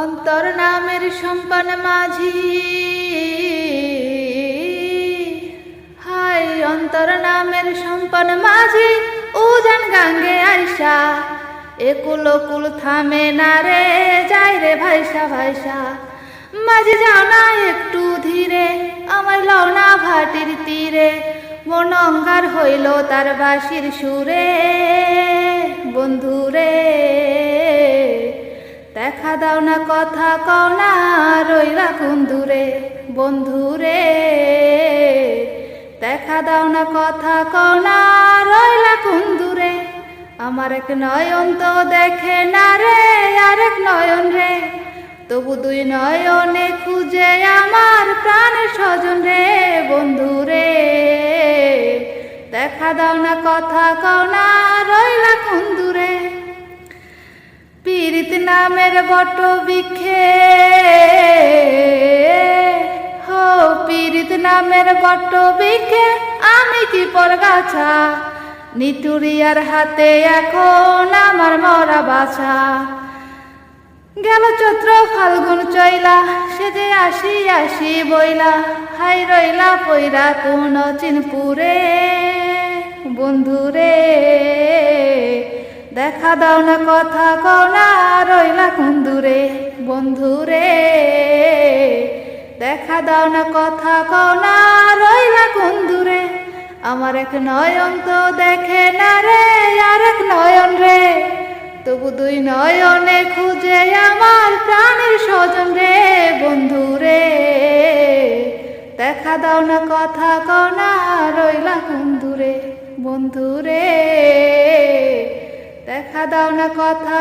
অন্তর নামের সম্পান মাঝি, হাই অন্তর নামের সম্পান মাঝি, উজান গাঙ্গে আইসা একুল কুল থামে না রে, যাই রে ভাইসা ভাইসা। মাঝি যাও না একটু ধীরে, আমার লওনা ভাটির তীরে, মন অঙ্গার হইল তার বাঁশির সুরে। বন্ধুরে দেখা দাও না, কথা কও না, রইলা কোন দূরে। বন্ধুরে দেখা দাও না, কথা কও না, রইলা কোন দূরে। আমার এক নয়ন তো দেখে না রে, আরেক নয়ন রে, তবু দুই নয়নে খুঁজে আমার প্রাণের স্বজন রে। বন্ধুরে দেখা দাও না, কথা কও না, রইলা কোন দূরে। পীড়িত নামের বট বৃক্ষে, হো পীড়িত নামের বট বৃক্ষে আমি কি পরগাছা, নিতুরিয়ার হাতে এখন আমার মরা বাছা। গেল চৈত্র ফাল্গুন চইলা, সে যে আসি আসি বইলা, হাই রইলা পইরা কোন চিনপুরে। বন্ধুরে দেখা দাও না, কথা কও না, রইলা কোন দূরে। বন্ধুরে দেখা দাও না, কথা কও না, রইলা কোন দূরে। আমার এক নয়ন তো দেখে না রে, আরেক নয়ন রে, তবু দুই নয়নে খুঁজে আমার প্রাণের স্বজন রে। বন্ধুরে দেখা দাও না, কথা কও না, রইলা কোন দূরে। বন্ধুরে দেখা দাও না, কথা